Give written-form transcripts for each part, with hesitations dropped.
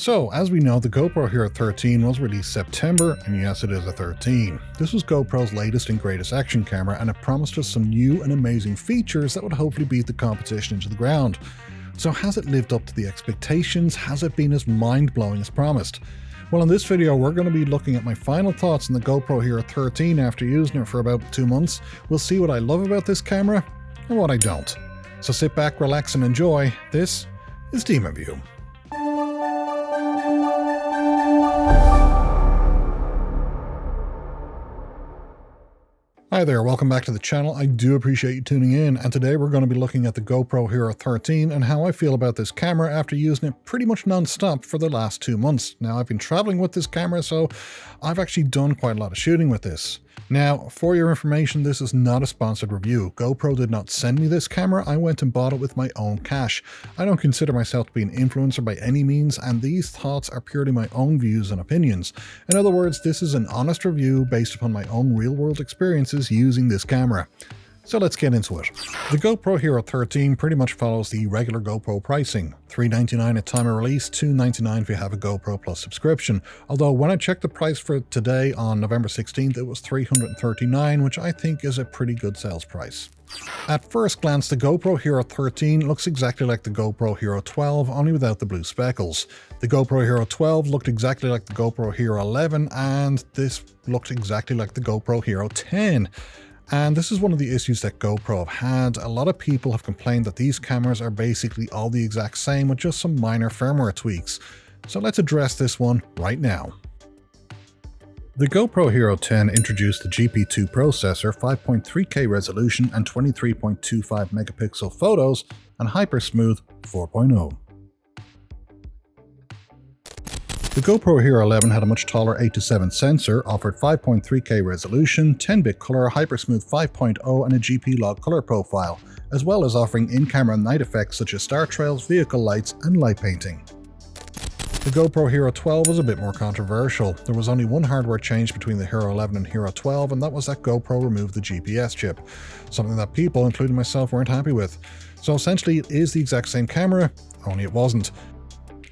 So, as we know, the GoPro Hero 13 was released September, and yes, it is a 13. This was GoPro's latest and greatest action camera, and it promised us some new and amazing features that would hopefully beat the competition into the ground. So has it lived up to the expectations? Has it been as mind-blowing as promised? Well, in this video, we're going to be looking at my final thoughts on the GoPro Hero 13 after using it for about 2 months. We'll see what I love about this camera and what I don't. So sit back, relax, and enjoy. This is DemonView. Hi there, welcome back to the channel. I do appreciate you tuning in, and today we're going to be looking at the GoPro Hero 13 and how I feel about this camera after using it pretty much non-stop for the last 2 months. Now, I've been traveling with this camera, so I've actually done quite a lot of shooting with this. Now, for your information, this is not a sponsored review. GoPro did not send me this camera. I went and bought it with my own cash. I don't consider myself to be an influencer by any means, and these thoughts are purely my own views and opinions. In other words, this is an honest review based upon my own real-world experiences using this camera. So let's get into it. The GoPro Hero 13 pretty much follows the regular GoPro pricing. $399 at time of release, $299 if you have a GoPro Plus subscription. Although when I checked the price for today on November 16th, it was $339, which I think is a pretty good sales price. At first glance, the GoPro Hero 13 looks exactly like the GoPro Hero 12, only without the blue speckles. The GoPro Hero 12 looked exactly like the GoPro Hero 11, and this looked exactly like the GoPro Hero 10. And this is one of the issues that GoPro have had. A lot of people have complained that these cameras are basically all the exact same with just some minor firmware tweaks. So let's address this one right now. The GoPro Hero 10 introduced the GP2 processor, 5.3K resolution and 23.25 megapixel photos, and Hypersmooth 4.0. The GoPro Hero 11 had a much taller 8:7 sensor, offered 5.3K resolution, 10-bit color, Hypersmooth 5.0 and a GP log color profile, as well as offering in-camera night effects such as star trails, vehicle lights, and light painting. The GoPro Hero 12 was a bit more controversial. There was only one hardware change between the Hero 11 and Hero 12, and that was that GoPro removed the GPS chip, something that people, including myself, weren't happy with. So essentially it is the exact same camera, only it wasn't.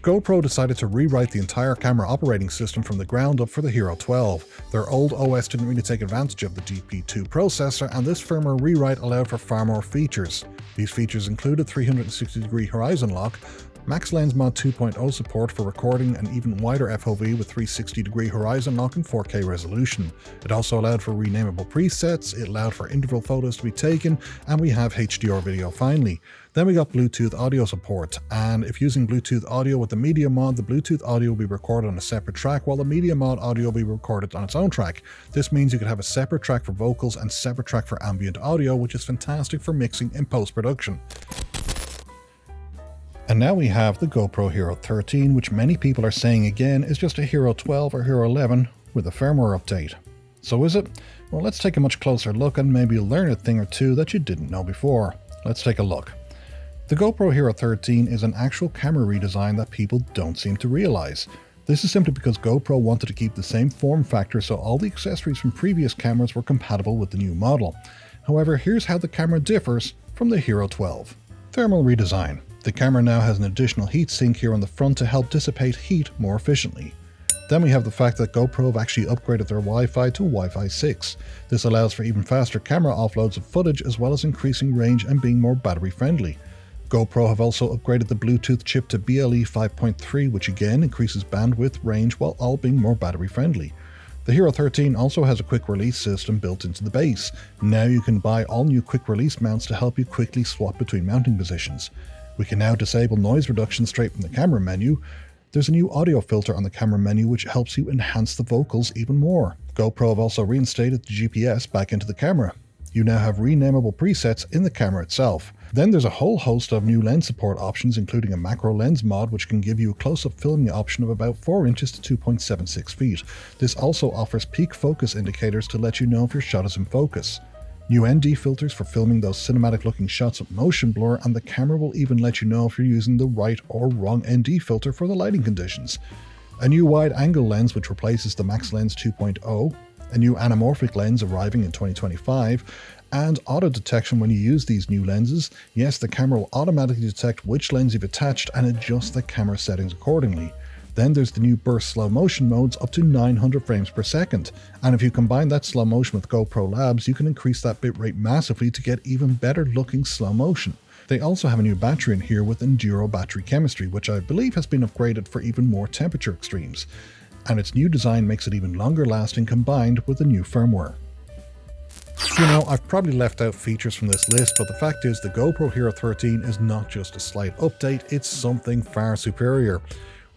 GoPro decided to rewrite the entire camera operating system from the ground up for the Hero 12. Their old OS didn't really take advantage of the GP2 processor, and this firmware rewrite allowed for far more features. These features included 360-degree horizon lock, Max Lens Mod 2.0 support for recording an even wider FOV with 360-degree horizon lock and 4K resolution. It also allowed for renameable presets, it allowed for interval photos to be taken, and we have HDR video finally. Then we got Bluetooth audio support, and if using Bluetooth audio with the media mod, the Bluetooth audio will be recorded on a separate track, while the media mod audio will be recorded on its own track. This means you could have a separate track for vocals and separate track for ambient audio, which is fantastic for mixing in post-production. And now we have the GoPro Hero 13, which many people are saying again is just a Hero 12 or Hero 11 with a firmware update. So is it? Well, let's take a much closer look and maybe learn a thing or two that you didn't know before. Let's take a look. The GoPro Hero 13 is an actual camera redesign that people don't seem to realize. This is simply because GoPro wanted to keep the same form factor, so all the accessories from previous cameras were compatible with the new model. However, here's how the camera differs from the Hero 12. Thermal redesign. The camera now has an additional heat sink here on the front to help dissipate heat more efficiently. Then we have the fact that GoPro have actually upgraded their Wi-Fi to Wi-Fi 6. This allows for even faster camera offloads of footage as well as increasing range and being more battery friendly. GoPro have also upgraded the Bluetooth chip to BLE 5.3, which again increases bandwidth, range, while all being more battery friendly. The Hero 13 also has a quick release system built into the base. Now you can buy all new quick release mounts to help you quickly swap between mounting positions. We can now disable noise reduction straight from the camera menu. There's a new audio filter on the camera menu which helps you enhance the vocals even more. GoPro have also reinstated the GPS back into the camera. You now have renameable presets in the camera itself. Then there's a whole host of new lens support options, including a macro lens mod which can give you a close-up filming option of about 4 inches to 2.76 feet. This also offers peak focus indicators to let you know if your shot is in focus. New ND filters for filming those cinematic looking shots of motion blur, and the camera will even let you know if you're using the right or wrong ND filter for the lighting conditions. A new wide angle lens which replaces the Max Lens 2.0, a new anamorphic lens arriving in 2025, and auto detection when you use these new lenses. Yes, the camera will automatically detect which lens you've attached and adjust the camera settings accordingly. Then there's the new burst slow motion modes up to 900 frames per second. And if you combine that slow motion with GoPro Labs, you can increase that bitrate massively to get even better looking slow motion. They also have a new battery in here with Enduro battery chemistry, which I believe has been upgraded for even more temperature extremes. And its new design makes it even longer lasting combined with the new firmware. You know, I've probably left out features from this list, but the fact is the GoPro Hero 13 is not just a slight update, it's something far superior.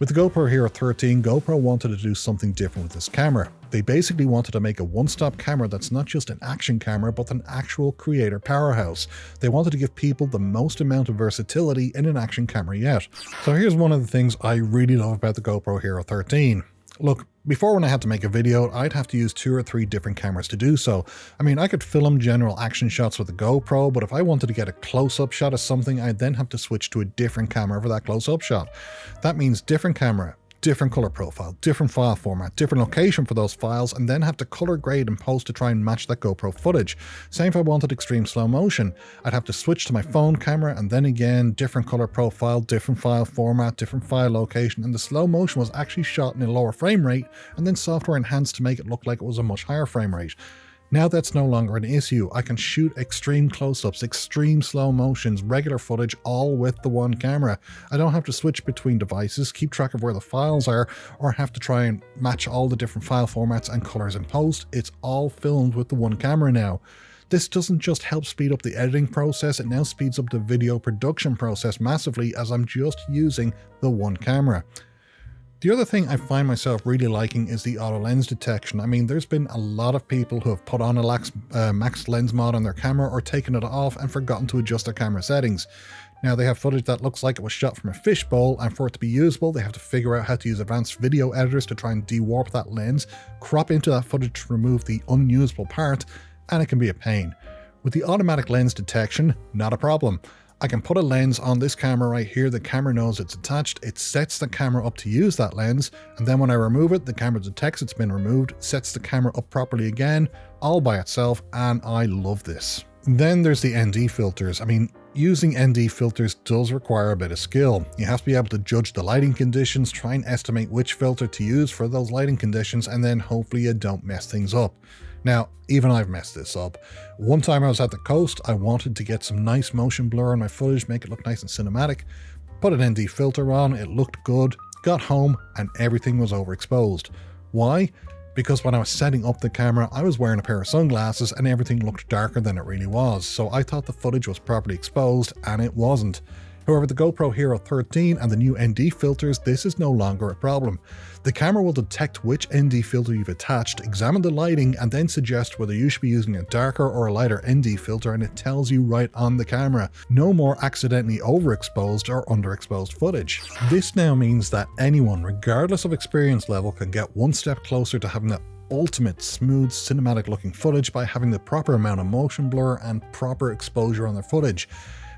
With the GoPro Hero 13, GoPro wanted to do something different with this camera. They basically wanted to make a one-stop camera that's not just an action camera, but an actual creator powerhouse. They wanted to give people the most amount of versatility in an action camera yet. So here's one of the things I really love about the GoPro Hero 13. Look, before when I had to make a video, I'd have to use 2 or 3 different cameras to do so. I mean, I could film general action shots with the GoPro, but if I wanted to get a close-up shot of something, I'd then have to switch to a different camera for that close-up shot. That means different camera, different color profile, different file format, different location for those files, and then have to color grade and post to try and match that GoPro footage. Same if I wanted extreme slow motion. I'd have to switch to my phone camera and then again, different color profile, different file format, different file location, and the slow motion was actually shot in a lower frame rate and then software enhanced to make it look like it was a much higher frame rate. Now that's no longer an issue. I can shoot extreme close-ups, extreme slow motions, regular footage, all with the one camera. I don't have to switch between devices, keep track of where the files are, or have to try and match all the different file formats and colors in post. It's all filmed with the one camera now. This doesn't just help speed up the editing process, it now speeds up the video production process massively as I'm just using the one camera. The other thing I find myself really liking is the auto lens detection. I mean, there's been a lot of people who have put on a max lens mod on their camera or taken it off and forgotten to adjust their camera settings. Now they have footage that looks like it was shot from a fishbowl, and for it to be usable, they have to figure out how to use advanced video editors to try and de-warp that lens, crop into that footage to remove the unusable part, and it can be a pain. With the automatic lens detection, not a problem. I can put a lens on this camera right here, the camera knows it's attached, it sets the camera up to use that lens, and then when I remove it, the camera detects it's been removed, sets the camera up properly again, all by itself, and I love this. Then there's the ND filters. I mean, using ND filters does require a bit of skill. You have to be able to judge the lighting conditions, try and estimate which filter to use for those lighting conditions, and then hopefully you don't mess things up. Now, even I've messed this up. One time I was at the coast, I wanted to get some nice motion blur on my footage, make it look nice and cinematic, put an ND filter on, it looked good, got home, and everything was overexposed. Why? Because when I was setting up the camera, I was wearing a pair of sunglasses and everything looked darker than it really was, so I thought the footage was properly exposed, and it wasn't. However, the GoPro Hero 13 and the new ND filters, this is no longer a problem. The camera will detect which ND filter you've attached, examine the lighting, and then suggest whether you should be using a darker or a lighter ND filter, and it tells you right on the camera. No more accidentally overexposed or underexposed footage. This now means that anyone, regardless of experience level, can get one step closer to having the ultimate smooth cinematic looking footage by having the proper amount of motion blur and proper exposure on their footage.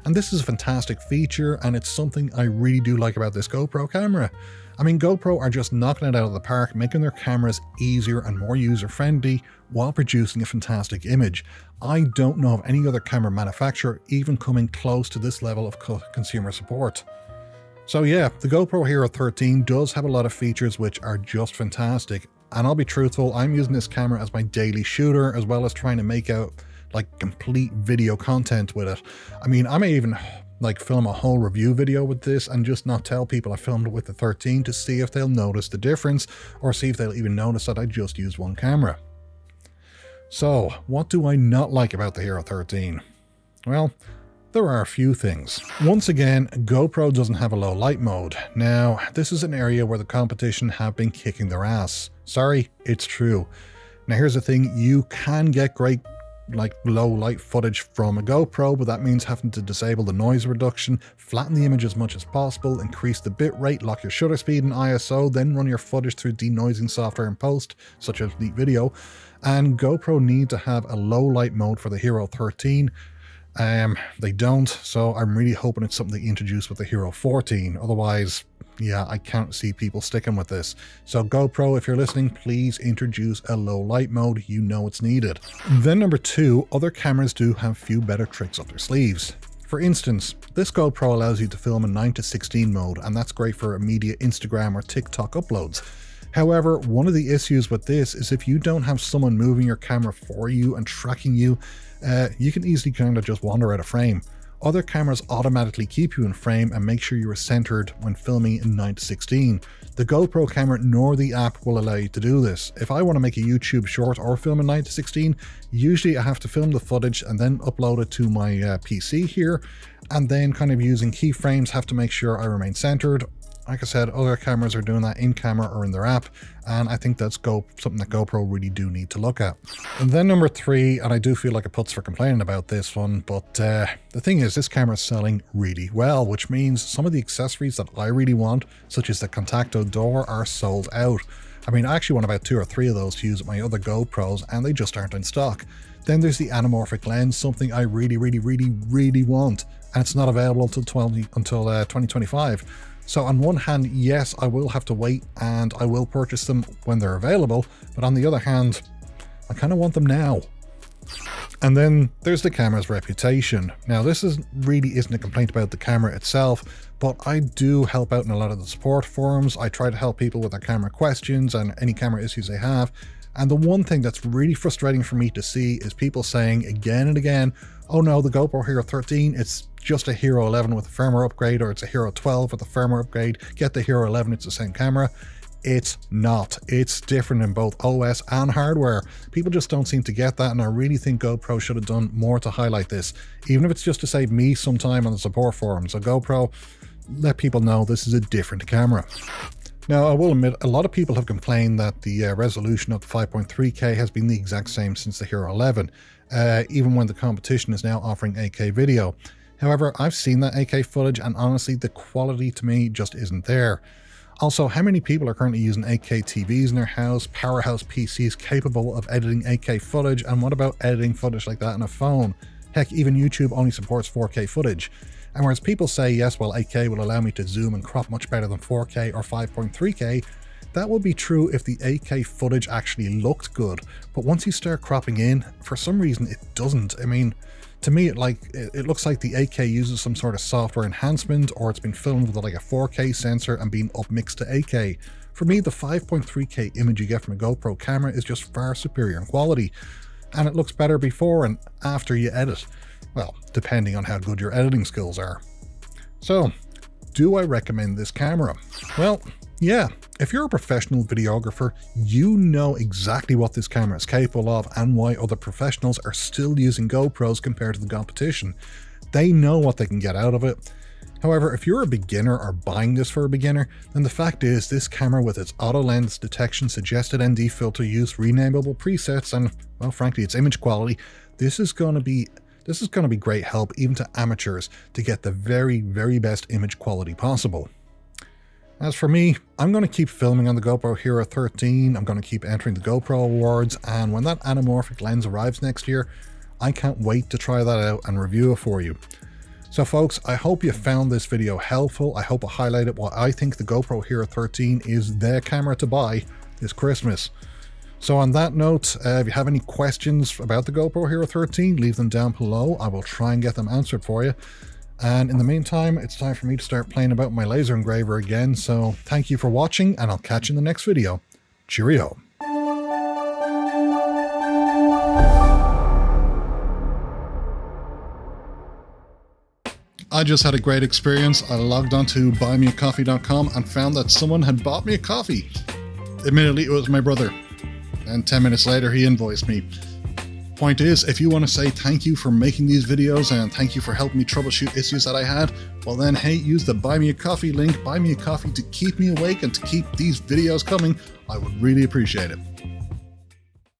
And this is a fantastic feature, and it's something I really do like about this GoPro camera. I mean, GoPro are just knocking it out of the park, making their cameras easier and more user-friendly while producing a fantastic image. I don't know of any other camera manufacturer even coming close to this level of consumer support. So yeah, the GoPro Hero 13 does have a lot of features which are just fantastic. And I'll be truthful, I'm using this camera as my daily shooter, as well as trying to make out like complete video content with it. I mean, I may even like film a whole review video with this and just not tell people I filmed it with the 13 to see if they'll notice the difference, or see if they'll even notice that I just used one camera. So, what do I not like about the Hero 13? Well, there are a few things. Once again, GoPro doesn't have a low light mode. Now, this is an area where the competition have been kicking their ass. Sorry, it's true. Now here's the thing, you can get great low light footage from a GoPro, but that means having to disable the noise reduction, flatten the image as much as possible, increase the bit rate, lock your shutter speed and ISO, then run your footage through denoising software in post, such as Neat Video. And GoPro need to have a low light mode for the Hero 13. They don't, so I'm really hoping it's something they introduce with the Hero 14. Otherwise, yeah, I can't see people sticking with this. So GoPro, if you're listening, please introduce a low light mode. You know it's needed. Then number 2, other cameras do have few better tricks up their sleeves. For instance, this GoPro allows you to film in 9:16 mode, and that's great for immediate Instagram or TikTok uploads. However, one of the issues with this is if you don't have someone moving your camera for you and tracking you, you can easily kind of just wander out of frame. Other cameras automatically keep you in frame and make sure you are centered when filming in 9:16. The GoPro camera nor the app will allow you to do this. If I want to make a YouTube short or film in 9:16, usually I have to film the footage and then upload it to my PC here, and then kind of using keyframes have to make sure I remain centered. Like I said, other cameras are doing that in camera or in their app, and I think that's something that GoPro really do need to look at. And then number 3, and I do feel like a putz for complaining about this one, but the thing is, this camera is selling really well, which means some of the accessories that I really want, such as the Contacto door, are sold out. I mean, I actually want about 2 or 3 of those to use with my other GoPros, and they just aren't in stock. Then there's the anamorphic lens, something I really want, and it's not available until 2025. So on one hand, yes, I will have to wait and I will purchase them when they're available, but on the other hand, I kind of want them now. And then there's the camera's reputation. Now this really isn't a complaint about the camera itself, but I do help out in a lot of the support forums. I try to help people with their camera questions and any camera issues they have. And the one thing that's really frustrating for me to see is people saying again and again, oh no, the GoPro Hero 13, it's just a Hero 11 with a firmware upgrade, or it's a Hero 12 with a firmware upgrade. Get the Hero 11, it's the same camera. It's not. It's different in both OS and hardware. People just don't seem to get that, and I really think GoPro should have done more to highlight this, even if it's just to save me some time on the support forum. So GoPro, let people know this is a different camera. Now, I will admit, a lot of people have complained that the resolution of the 5.3K has been the exact same since the Hero 11, even when the competition is now offering 8K video. However, I've seen that 8K footage, and honestly, the quality to me just isn't there. Also, how many people are currently using 8K TVs in their house, powerhouse PCs capable of editing 8K footage, and what about editing footage like that on a phone? Heck, even YouTube only supports 4K footage. And whereas people say, yes, well, 8K will allow me to zoom and crop much better than 4K or 5.3K, that would be true if the 8K footage actually looked good. But once you start cropping in, for some reason it doesn't. I mean, to me, it looks like the 8K uses some sort of software enhancement, or it's been filmed with like a 4K sensor and being upmixed to 8K. For me, the 5.3K image you get from a GoPro camera is just far superior in quality, and it looks better before and after you edit. Well, depending on how good your editing skills are. So, do I recommend this camera? Well, yeah, if you're a professional videographer, you know exactly what this camera is capable of and why other professionals are still using GoPros compared to the competition. They know what they can get out of it. However, if you're a beginner or buying this for a beginner, then the fact is this camera with its auto lens detection, suggested ND filter use, renamable presets, and, well, frankly, its image quality, this is going to be great help even to amateurs to get the very best image quality possible. As for me, I'm going to keep filming on the GoPro Hero 13, I'm going to keep entering the GoPro Awards, and when that anamorphic lens arrives next year, I can't wait to try that out and review it for you. So folks, I hope you found this video helpful. I hope I highlighted why I think the GoPro Hero 13 is the camera to buy this Christmas. So on that note, if you have any questions about the GoPro Hero 13, leave them down below. I will try and get them answered for you. And in the meantime, it's time for me to start playing about my laser engraver again. So thank you for watching, and I'll catch you in the next video. Cheerio. I just had a great experience. I logged on to buymeacoffee.com and found that someone had bought me a coffee. Admittedly, it was my brother. And 10 minutes later, he invoiced me. Point is, if you want to say thank you for making these videos and thank you for helping me troubleshoot issues that I had, well then, hey, use the Buy Me a Coffee link, buy me a coffee to keep me awake and to keep these videos coming. I would really appreciate it.